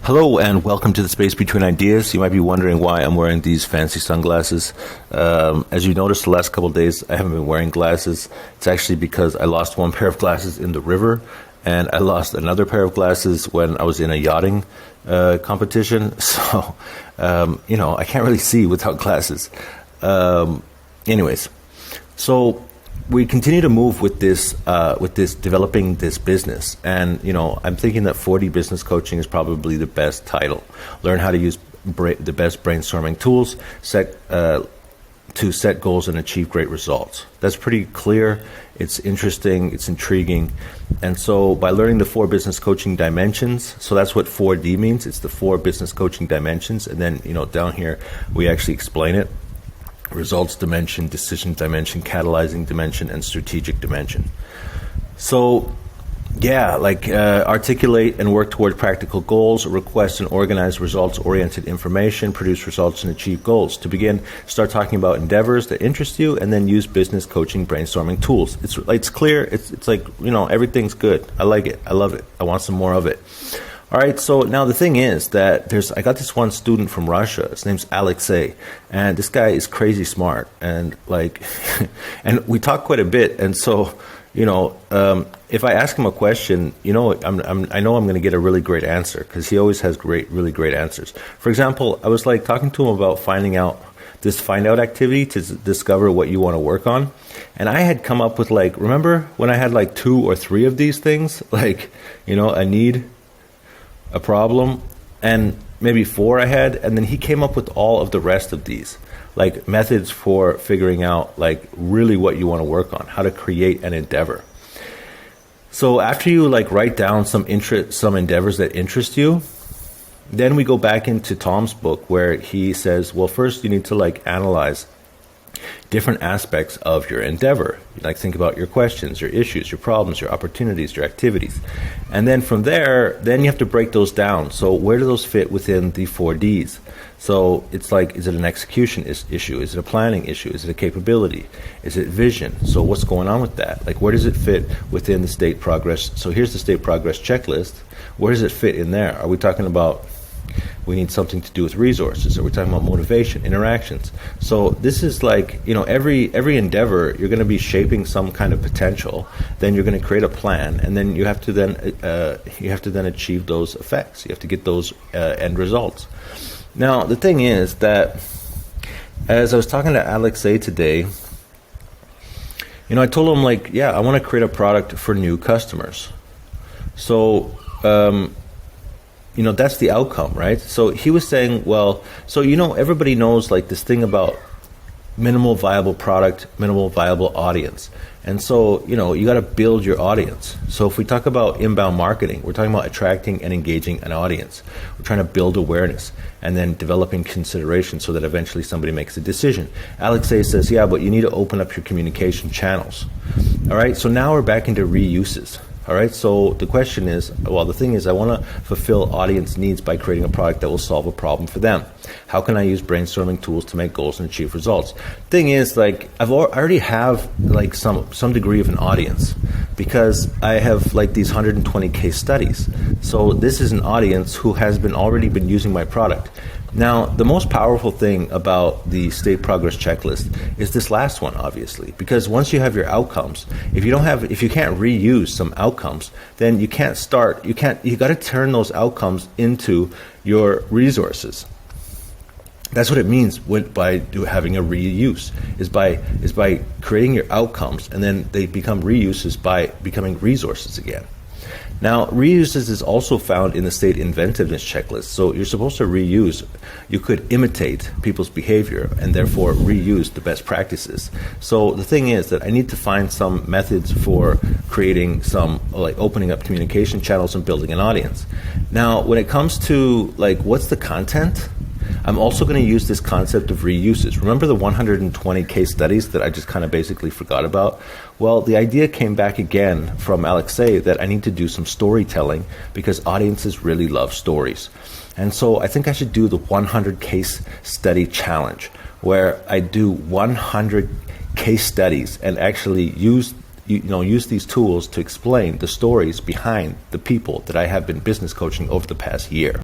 Hello and welcome to the Space Between Ideas. You might be wondering why I'm wearing these fancy sunglasses. As you noticed the last couple of days, I haven't been wearing glasses. It's actually because I lost one pair of glasses in the river, and I lost another pair of glasses when I was in a yachting competition. So, I can't really see without glasses. Anyways, so we continue to move with this developing this business, and I'm thinking that 4D business coaching is probably the best title. Learn how to use the best brainstorming tools to set goals and achieve great results. That's pretty clear. It's interesting. It's intriguing. And so by learning the 4 business coaching dimensions, so that's what 4D means. It's the 4 business coaching dimensions, and then down here we actually explain it. Results dimension, decision dimension, catalyzing dimension, and strategic dimension. So, articulate and work toward practical goals, request and organize results-oriented information, produce results and achieve goals. To begin, start talking about endeavors that interest you, and then use business coaching brainstorming tools. It's clear. It's like, everything's good. I like it. I love it. I want some more of it. All right, so now the thing is that I got this one student from Russia. His name's Alexei, and this guy is crazy smart, and and we talk quite a bit. And so, if I ask him a question, I know I'm going to get a really great answer because he always has really great answers. For example, I was talking to him about finding out this find out activity to discover what you want to work on, and I had come up with remember when I had 2 or 3 of these things, a need, a problem, and maybe 4 I had, and then he came up with all of the rest of these, methods for figuring out really what you want to work on, how to create an endeavor. So after you write down some endeavors that interest you, then we go back into Tom's book where he says, well, first you need to analyze different aspects of your endeavor. Think about your questions, your issues, your problems, your opportunities, your activities. And then from there, then you have to break those down. So where do those fit within the 4Ds? So it's is it an execution issue? Is it a planning issue? Is it a capability? Is it vision? So what's going on with that? Where does it fit within the state progress? So here's the state progress checklist. Where does it fit in there? Are we talking about we need something to do with resources? Or we're talking about motivation, interactions. So this is every endeavor, you're going to be shaping some kind of potential. Then you're going to create a plan, and then you have to then achieve those effects. You have to get those end results. Now the thing is that as I was talking to Alexei today, I told him I want to create a product for new customers. So that's the outcome, right? So he was saying, everybody knows this thing about minimal viable product, minimal viable audience. And so, you got to build your audience. So if we talk about inbound marketing, we're talking about attracting and engaging an audience. We're trying to build awareness and then developing consideration so that eventually somebody makes a decision. Alexei says, but you need to open up your communication channels. All right, so now we're back into reuses. All right, so the question is, the thing is, I want to fulfill audience needs by creating a product that will solve a problem for them. How can I use brainstorming tools to make goals and achieve results? Thing is, I already have some degree of an audience because I have these 120 case studies. So this is an audience who has already been using my product. Now, the most powerful thing about the state progress checklist is this last one, obviously, because once you have your outcomes, if you can't reuse some outcomes, then you got to turn those outcomes into your resources. That's what it means by having a reuse, is by creating your outcomes, and then they become reuses by becoming resources again. Now, reuses is also found in the state inventiveness checklist. So you're supposed to reuse. You could imitate people's behavior and therefore reuse the best practices. So the thing is that I need to find some methods for creating some, opening up communication channels and building an audience. Now, when it comes to what's the content, I'm also going to use this concept of reuses. Remember the 120 case studies that I just kind of basically forgot about? Well, the idea came back again from Alexei that I need to do some storytelling because audiences really love stories. And so I think I should do the 100 case study challenge where I do 100 case studies and actually use these tools to explain the stories behind the people that I have been business coaching over the past year.